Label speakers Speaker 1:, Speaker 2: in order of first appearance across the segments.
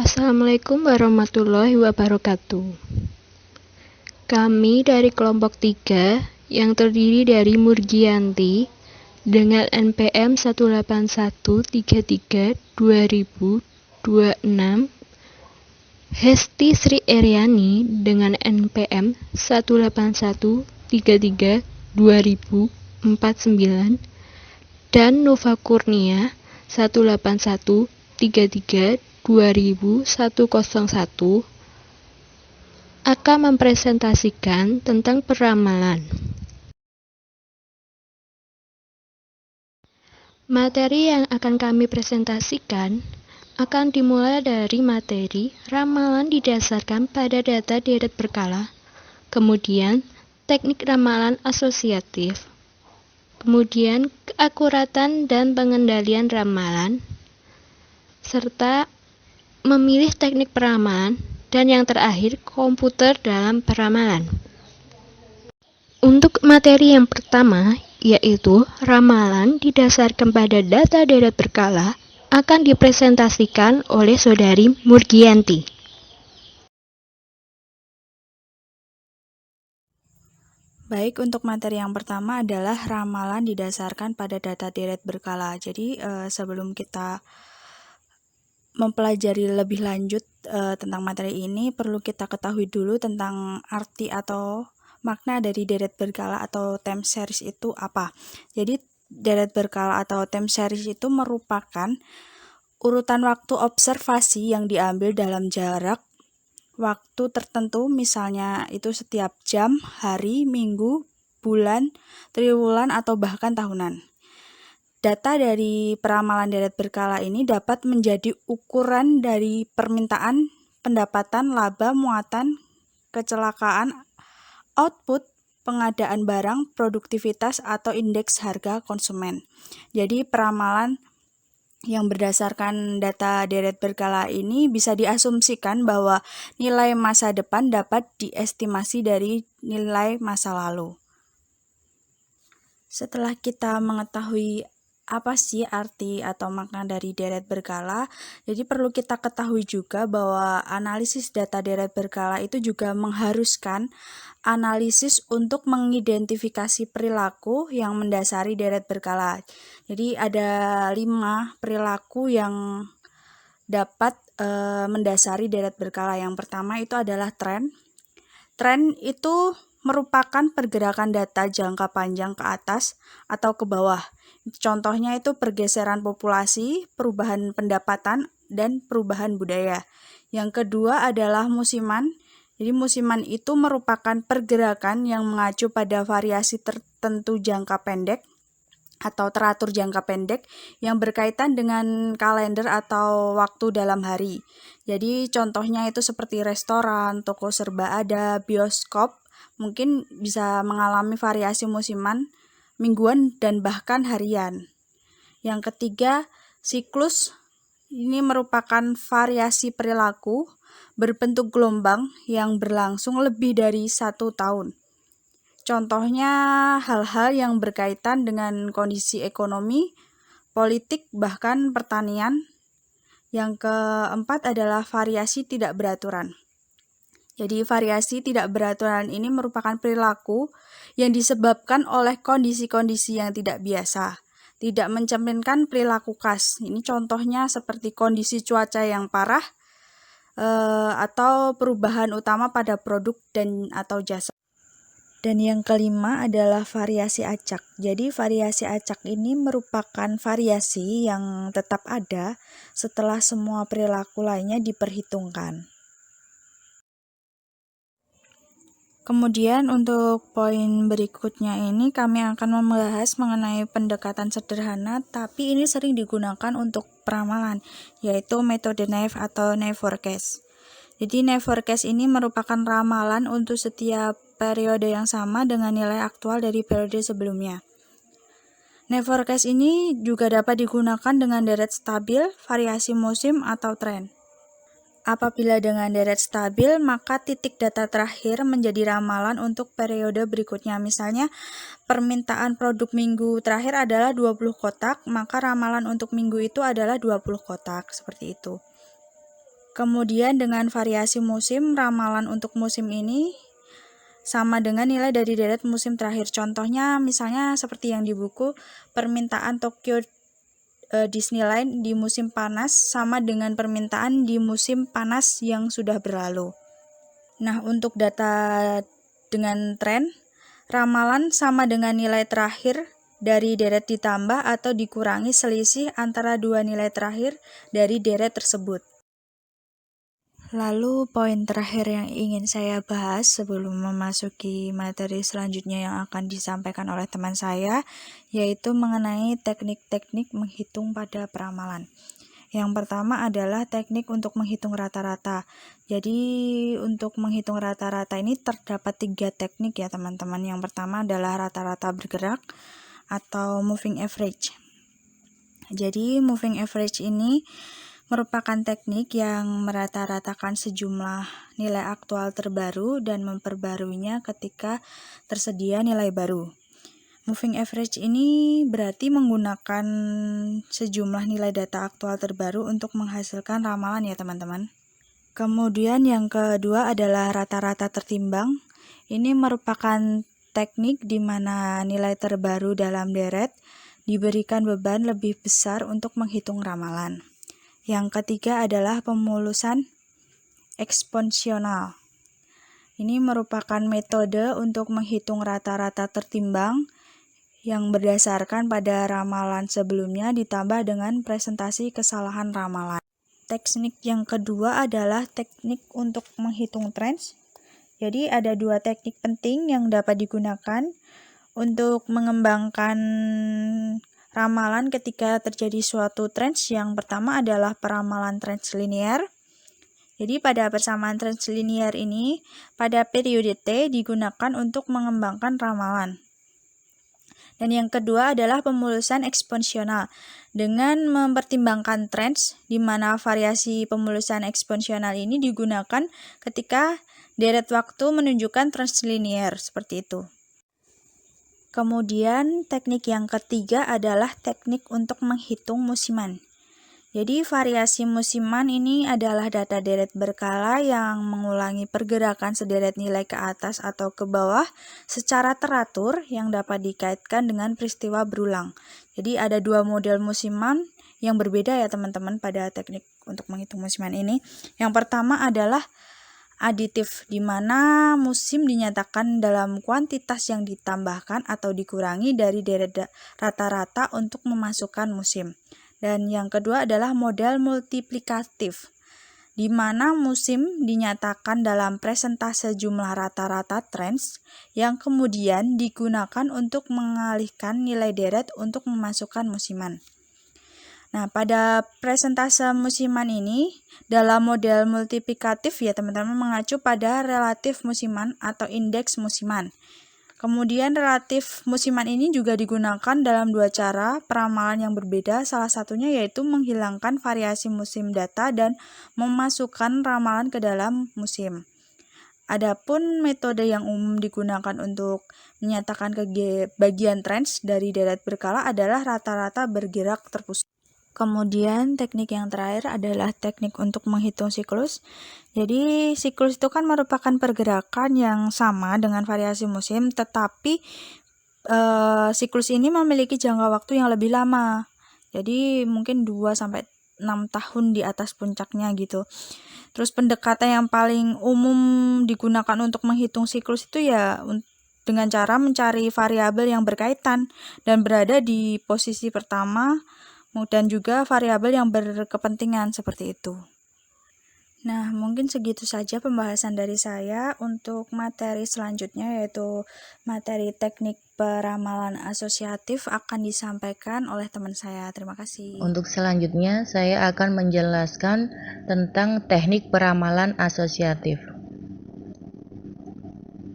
Speaker 1: Assalamualaikum warahmatullahi wabarakatuh. Kami dari kelompok 3 yang terdiri dari Murgianti dengan NPM 18133-2026, Hesti Sri Eryani dengan NPM 18133-2049, dan Nova Kurnia 18133-2101 akan mempresentasikan tentang peramalan. Materi yang akan kami presentasikan akan dimulai dari materi ramalan didasarkan pada data deret berkala, kemudian teknik ramalan asosiatif, kemudian keakuratan dan pengendalian ramalan, serta memilih teknik peramalan, dan yang terakhir komputer dalam peramalan. Untuk materi yang pertama, yaitu ramalan didasarkan pada data deret berkala, akan dipresentasikan oleh Saudari Murgianti.
Speaker 2: Baik, untuk materi yang pertama adalah ramalan didasarkan pada data deret berkala. Jadi sebelum kita mempelajari lebih lanjut tentang materi ini, perlu kita ketahui dulu tentang arti atau makna dari deret berkala atau time series itu apa. Jadi deret berkala atau time series itu merupakan urutan waktu observasi yang diambil dalam jarak waktu tertentu, misalnya itu setiap jam, hari, minggu, bulan, triwulan, atau bahkan tahunan. Data dari peramalan deret berkala ini dapat menjadi ukuran dari permintaan, pendapatan, laba, muatan, kecelakaan, output, pengadaan barang, produktivitas, atau indeks harga konsumen. Jadi peramalan yang berdasarkan data deret berkala ini bisa diasumsikan bahwa nilai masa depan dapat diestimasi dari nilai masa lalu. Setelah kita mengetahui apa sih arti atau makna dari deret berkala, jadi perlu kita ketahui juga bahwa analisis data deret berkala itu juga mengharuskan analisis untuk mengidentifikasi perilaku yang mendasari deret berkala. Jadi ada 5 perilaku yang dapat mendasari deret berkala. Yang pertama itu adalah tren. Tren itu merupakan pergerakan data jangka panjang ke atas atau ke bawah. Contohnya itu pergeseran populasi, perubahan pendapatan, dan perubahan budaya. Yang kedua adalah musiman. Jadi musiman itu merupakan pergerakan yang mengacu pada variasi tertentu jangka pendek atau teratur jangka pendek yang berkaitan dengan kalender atau waktu dalam hari. Jadi contohnya itu seperti restoran, toko serba ada, bioskop, mungkin bisa mengalami variasi musiman, mingguan, dan bahkan harian. Yang ketiga, siklus. Ini merupakan variasi perilaku berbentuk gelombang yang berlangsung lebih dari 1 tahun. Contohnya hal-hal yang berkaitan dengan kondisi ekonomi, politik, bahkan pertanian. Yang keempat adalah variasi tidak beraturan. Jadi variasi tidak beraturan ini merupakan perilaku yang disebabkan oleh kondisi-kondisi yang tidak biasa, tidak mencerminkan perilaku khas. Ini contohnya seperti kondisi cuaca yang parah atau perubahan utama pada produk dan atau jasa. Dan yang kelima adalah variasi acak. Jadi variasi acak ini merupakan variasi yang tetap ada setelah semua perilaku lainnya diperhitungkan. Kemudian untuk poin berikutnya ini kami akan membahas mengenai pendekatan sederhana tapi ini sering digunakan untuk peramalan, yaitu metode naive atau naive forecast. Jadi naive forecast ini merupakan ramalan untuk setiap periode yang sama dengan nilai aktual dari periode sebelumnya. Naive forecast ini juga dapat digunakan dengan deret stabil, variasi musim, atau tren. Apabila dengan deret stabil, maka titik data terakhir menjadi ramalan untuk periode berikutnya. Misalnya, permintaan produk minggu terakhir adalah 20 kotak, maka ramalan untuk minggu itu adalah 20 kotak, seperti itu. Kemudian dengan variasi musim, ramalan untuk musim ini sama dengan nilai dari deret musim terakhir. Contohnya misalnya seperti yang di buku, permintaan Tokyo Disneyland di musim panas sama dengan permintaan di musim panas yang sudah berlalu. Nah, untuk data dengan tren, ramalan sama dengan nilai terakhir dari deret ditambah atau dikurangi selisih antara dua nilai terakhir dari deret tersebut. Lalu poin terakhir yang ingin saya bahas sebelum memasuki materi selanjutnya yang akan disampaikan oleh teman saya, yaitu mengenai teknik-teknik menghitung pada peramalan. Yang pertama adalah teknik untuk menghitung rata-rata. Jadi untuk menghitung rata-rata ini terdapat 3 teknik ya teman-teman. Yang pertama adalah rata-rata bergerak atau moving average. Jadi moving average ini merupakan teknik yang merata-ratakan sejumlah nilai aktual terbaru dan memperbaruinya ketika tersedia nilai baru. Moving average ini berarti menggunakan sejumlah nilai data aktual terbaru untuk menghasilkan ramalan ya teman-teman. Kemudian yang kedua adalah rata-rata tertimbang. Ini merupakan teknik di mana nilai terbaru dalam deret diberikan beban lebih besar untuk menghitung ramalan. Yang ketiga adalah pemulusan eksponensial. Ini merupakan metode untuk menghitung rata-rata tertimbang yang berdasarkan pada ramalan sebelumnya ditambah dengan presentasi kesalahan ramalan. Teknik yang kedua adalah teknik untuk menghitung trends. Jadi ada 2 teknik penting yang dapat digunakan untuk mengembangkan ramalan ketika terjadi suatu trends. Yang pertama adalah peramalan trends linear. Jadi pada persamaan trends linear ini, pada periode T digunakan untuk mengembangkan ramalan. Dan yang kedua adalah pemulusan eksponensial. Dengan mempertimbangkan trends, di mana variasi pemulusan eksponensial ini digunakan ketika deret waktu menunjukkan trends linear, seperti itu. Kemudian teknik yang ketiga adalah teknik untuk menghitung musiman. Jadi variasi musiman ini adalah data deret berkala yang mengulangi pergerakan sederet nilai ke atas atau ke bawah secara teratur yang dapat dikaitkan dengan peristiwa berulang. Jadi ada 2 model musiman yang berbeda ya teman-teman pada teknik untuk menghitung musiman ini. Yang pertama adalah aditif, di mana musim dinyatakan dalam kuantitas yang ditambahkan atau dikurangi dari deret rata-rata untuk memasukkan musim. Dan yang kedua adalah model multiplikatif, di mana musim dinyatakan dalam presentase jumlah rata-rata trends yang kemudian digunakan untuk mengalihkan nilai deret untuk memasukkan musiman. Nah, pada presentase musiman ini, dalam model multiplikatif ya teman-teman mengacu pada relatif musiman atau indeks musiman. Kemudian relatif musiman ini juga digunakan dalam 2 cara peramalan yang berbeda, salah satunya yaitu menghilangkan variasi musim data dan memasukkan ramalan ke dalam musim. Adapun metode yang umum digunakan untuk menyatakan bagian trends dari deret berkala adalah rata-rata bergerak terpusat. Kemudian teknik yang terakhir adalah teknik untuk menghitung siklus. Jadi siklus itu kan merupakan pergerakan yang sama dengan variasi musim, tetapi siklus ini memiliki jangka waktu yang lebih lama. Jadi mungkin 2-6 tahun di atas puncaknya gitu. Terus pendekatan yang paling umum digunakan untuk menghitung siklus itu ya dengan cara mencari variabel yang berkaitan dan berada di posisi pertama, dan juga variabel yang berkepentingan seperti itu. Nah, mungkin segitu saja pembahasan dari saya. Untuk materi selanjutnya yaitu materi teknik peramalan asosiatif akan disampaikan oleh teman saya. Terima kasih.
Speaker 3: Untuk selanjutnya saya akan menjelaskan tentang teknik peramalan asosiatif.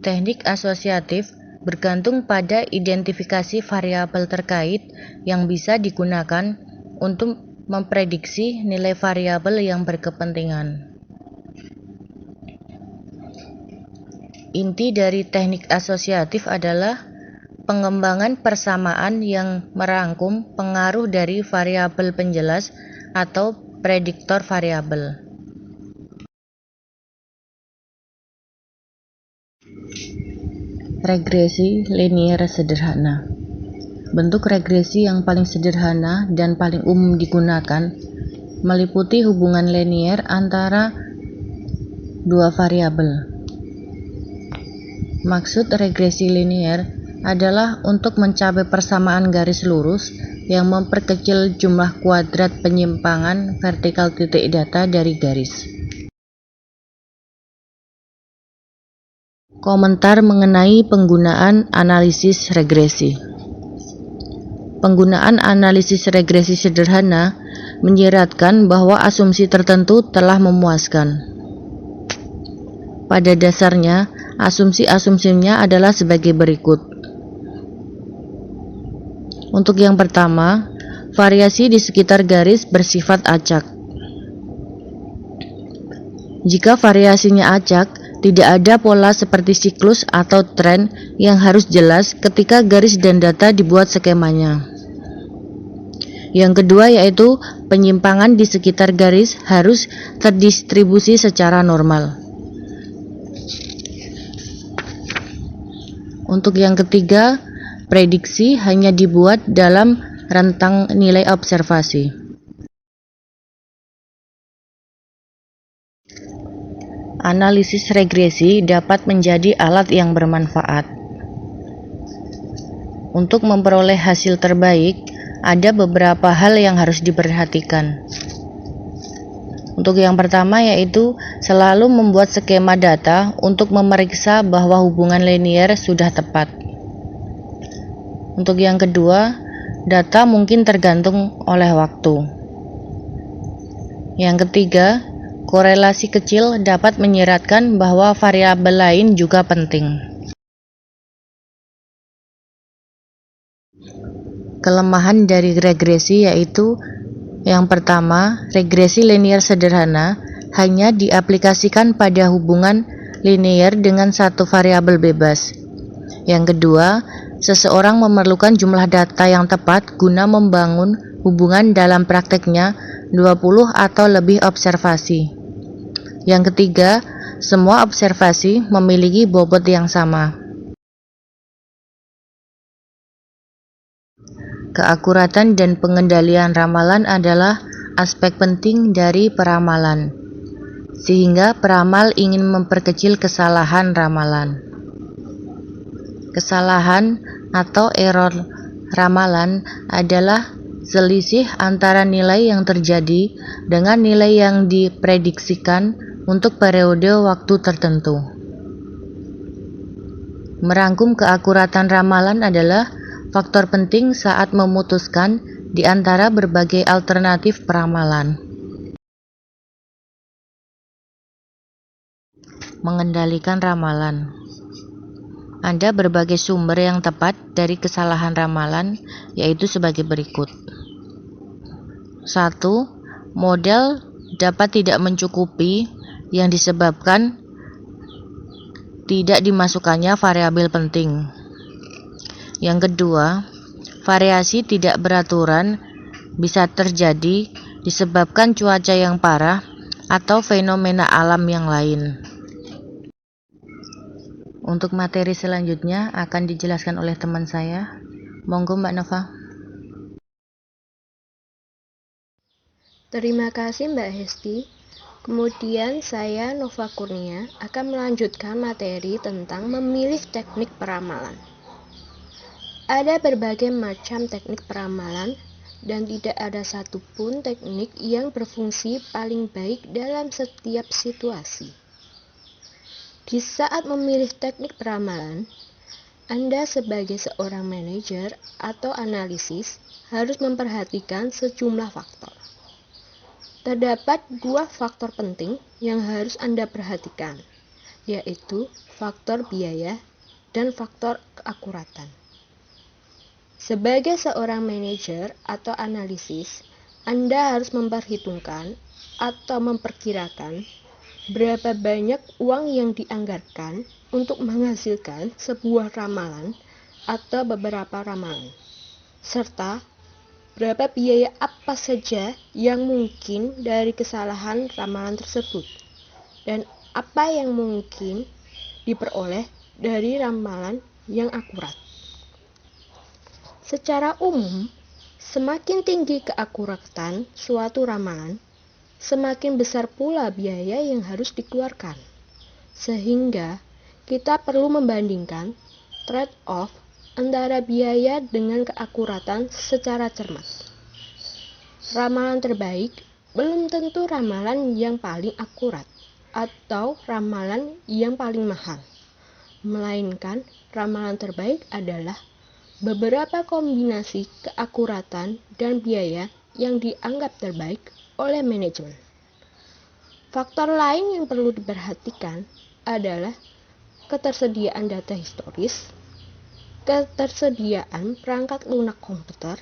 Speaker 3: Teknik asosiatif bergantung pada identifikasi variabel terkait yang bisa digunakan untuk memprediksi nilai variabel yang berkepentingan. Inti dari teknik asosiatif adalah pengembangan persamaan yang merangkum pengaruh dari variabel penjelas atau prediktor variabel. Regresi linier sederhana. Bentuk regresi yang paling sederhana dan paling umum digunakan meliputi hubungan linier antara dua variabel. Maksud regresi linier adalah untuk mencapai persamaan garis lurus yang memperkecil jumlah kuadrat penyimpangan vertikal titik data dari garis. Komentar mengenai penggunaan analisis regresi. Penggunaan analisis regresi sederhana menyiratkan bahwa asumsi tertentu telah memuaskan. Pada dasarnya, asumsi-asumsinya adalah sebagai berikut. Untuk yang pertama, variasi di sekitar garis bersifat acak. Jika variasinya acak, tidak ada pola seperti siklus atau tren yang harus jelas ketika garis dan data dibuat skemanya. Yang kedua yaitu penyimpangan di sekitar garis harus terdistribusi secara normal. Untuk yang ketiga, prediksi hanya dibuat dalam rentang nilai observasi. Analisis regresi dapat menjadi alat yang bermanfaat. Untuk memperoleh hasil terbaik, ada beberapa hal yang harus diperhatikan. Untuk yang pertama yaitu selalu membuat skema data untuk memeriksa bahwa hubungan linier sudah tepat. Untuk yang kedua, data mungkin tergantung oleh waktu. Yang ketiga, korelasi kecil dapat menyiratkan bahwa variabel lain juga penting. Kelemahan dari regresi yaitu yang pertama, regresi linier sederhana hanya diaplikasikan pada hubungan linier dengan satu variabel bebas. Yang kedua, seseorang memerlukan jumlah data yang tepat guna membangun hubungan dalam prakteknya 20 atau lebih observasi. Yang ketiga, semua observasi memiliki bobot yang sama. Keakuratan dan pengendalian ramalan adalah aspek penting dari peramalan, sehingga peramal ingin memperkecil kesalahan ramalan. Kesalahan atau error ramalan adalah selisih antara nilai yang terjadi dengan nilai yang diprediksikan untuk periode waktu tertentu. Merangkum keakuratan ramalan adalah faktor penting saat memutuskan di antara berbagai alternatif peramalan. Mengendalikan ramalan. Ada berbagai sumber yang tepat dari kesalahan ramalan, yaitu sebagai berikut. 1. Model dapat tidak mencukupi yang disebabkan tidak dimasukkannya variabel penting. Yang kedua, variasi tidak beraturan bisa terjadi disebabkan cuaca yang parah atau fenomena alam yang lain. Untuk materi selanjutnya akan dijelaskan oleh teman saya. Monggo Mbak Nova.
Speaker 1: Terima kasih Mbak Hesti. Kemudian saya, Nova Kurnia, akan melanjutkan materi tentang memilih teknik peramalan. Ada berbagai macam teknik peramalan dan tidak ada satupun teknik yang berfungsi paling baik dalam setiap situasi. Di saat memilih teknik peramalan, Anda sebagai seorang manajer atau analisis harus memperhatikan sejumlah faktor. Terdapat dua faktor penting yang harus Anda perhatikan, yaitu faktor biaya dan faktor keakuratan. Sebagai seorang manajer atau analisis, Anda harus memperhitungkan atau memperkirakan berapa banyak uang yang dianggarkan untuk menghasilkan sebuah ramalan atau beberapa ramalan, serta berapa biaya apa saja yang mungkin dari kesalahan ramalan tersebut, dan apa yang mungkin diperoleh dari ramalan yang akurat. Secara umum, semakin tinggi keakuratan suatu ramalan, semakin besar pula biaya yang harus dikeluarkan. Sehingga kita perlu membandingkan trade-off antara biaya dengan keakuratan secara cermat. Ramalan terbaik belum tentu ramalan yang paling akurat atau ramalan yang paling mahal, melainkan ramalan terbaik adalah beberapa kombinasi keakuratan dan biaya yang dianggap terbaik oleh manajemen. Faktor lain yang perlu diperhatikan adalah ketersediaan data historis, ketersediaan perangkat lunak komputer,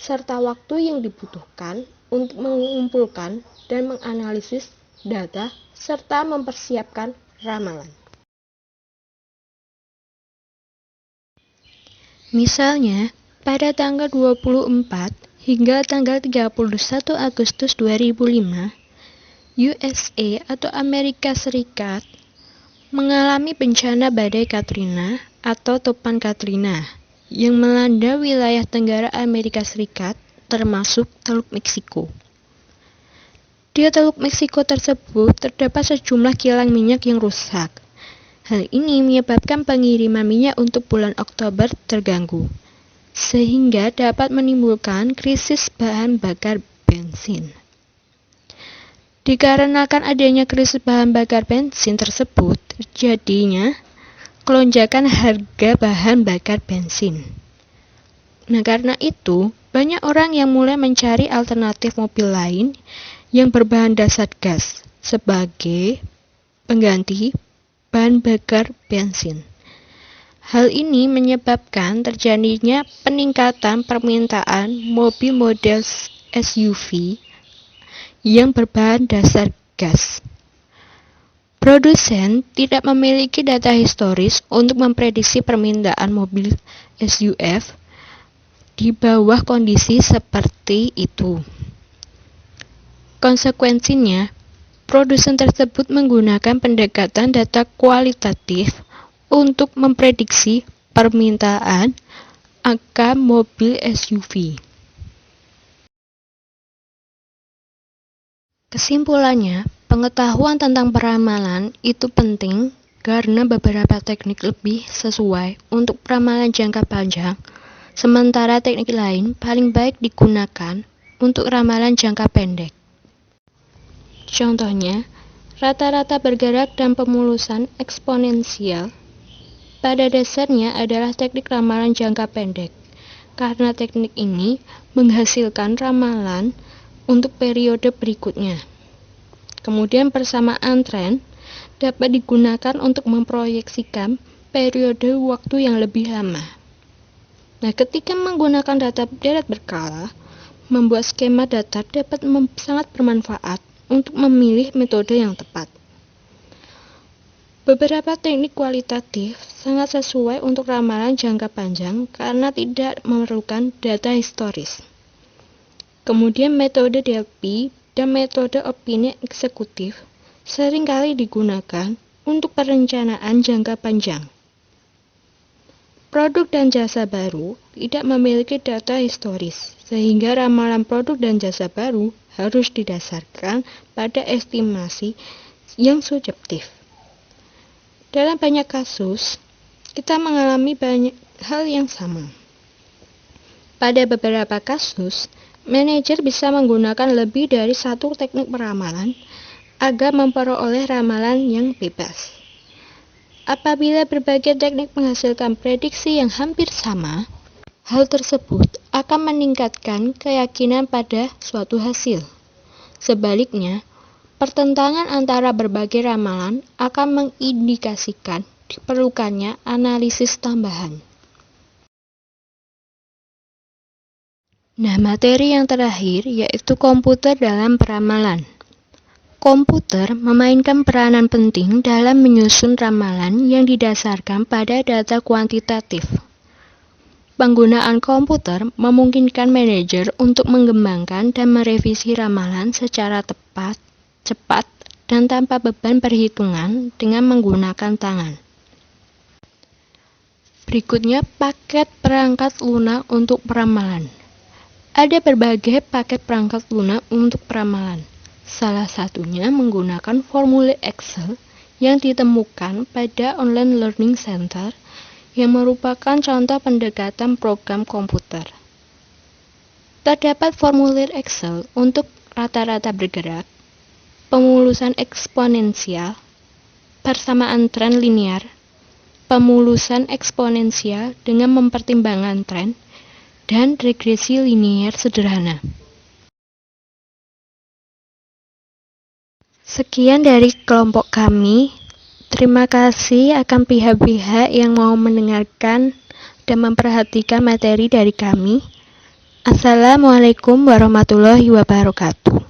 Speaker 1: serta waktu yang dibutuhkan untuk mengumpulkan dan menganalisis data serta mempersiapkan ramalan. Misalnya, pada tanggal 24 hingga tanggal 31 Agustus 2005, USA atau Amerika Serikat mengalami bencana badai Katrina atau topan Katrina yang melanda wilayah tenggara Amerika Serikat termasuk Teluk Meksiko. Di Teluk Meksiko tersebut terdapat sejumlah kilang minyak yang rusak. Hal ini menyebabkan pengiriman minyak untuk bulan Oktober terganggu, sehingga dapat menimbulkan krisis bahan bakar bensin. Dikarenakan adanya krisis bahan bakar bensin tersebut, terjadinya kelonjakan harga bahan bakar bensin. Nah, karena itu, banyak orang yang mulai mencari alternatif mobil lain yang berbahan dasar gas sebagai pengganti bahan bakar bensin. Hal ini menyebabkan terjadinya peningkatan permintaan mobil model SUV yang berbahan dasar gas. Produsen tidak memiliki data historis untuk memprediksi permintaan mobil SUV di bawah kondisi seperti itu. Konsekuensinya, produsen tersebut menggunakan pendekatan data kualitatif untuk memprediksi permintaan akan mobil SUV. Kesimpulannya, pengetahuan tentang peramalan itu penting karena beberapa teknik lebih sesuai untuk peramalan jangka panjang, sementara teknik lain paling baik digunakan untuk ramalan jangka pendek. Contohnya, rata-rata bergerak dan pemulusan eksponensial pada dasarnya adalah teknik ramalan jangka pendek, karena teknik ini menghasilkan ramalan untuk periode berikutnya. Kemudian persamaan tren dapat digunakan untuk memproyeksikan periode waktu yang lebih lama. Nah, ketika menggunakan data deret berkala, membuat skema data dapat sangat bermanfaat untuk memilih metode yang tepat. Beberapa teknik kualitatif sangat sesuai untuk ramalan jangka panjang karena tidak memerlukan data historis. Kemudian metode Delphi dan metode opini eksekutif seringkali digunakan untuk perencanaan jangka panjang. Produk dan jasa baru tidak memiliki data historis, sehingga ramalan produk dan jasa baru harus didasarkan pada estimasi yang subjektif. Dalam banyak kasus, kita mengalami banyak hal yang sama. Pada beberapa kasus, manajer bisa menggunakan lebih dari satu teknik peramalan agar memperoleh ramalan yang bebas. Apabila berbagai teknik menghasilkan prediksi yang hampir sama, hal tersebut akan meningkatkan keyakinan pada suatu hasil. Sebaliknya, pertentangan antara berbagai ramalan akan mengindikasikan diperlukannya analisis tambahan. Nah, materi yang terakhir yaitu komputer dalam peramalan. Komputer memainkan peranan penting dalam menyusun ramalan yang didasarkan pada data kuantitatif. Penggunaan komputer memungkinkan manajer untuk mengembangkan dan merevisi ramalan secara tepat, cepat, dan tanpa beban perhitungan dengan menggunakan tangan. Berikutnya, paket perangkat lunak untuk peramalan. Ada berbagai paket perangkat lunak untuk peramalan. Salah satunya menggunakan formulir Excel yang ditemukan pada Online Learning Center yang merupakan contoh pendekatan program komputer. Terdapat formulir Excel untuk rata-rata bergerak, pemulusan eksponensial, persamaan tren linear, pemulusan eksponensial dengan mempertimbangkan tren, dan regresi linier sederhana. Sekian dari kelompok kami. Terima kasih akan pihak-pihak yang mau mendengarkan dan memperhatikan materi dari kami. Assalamualaikum warahmatullahi wabarakatuh.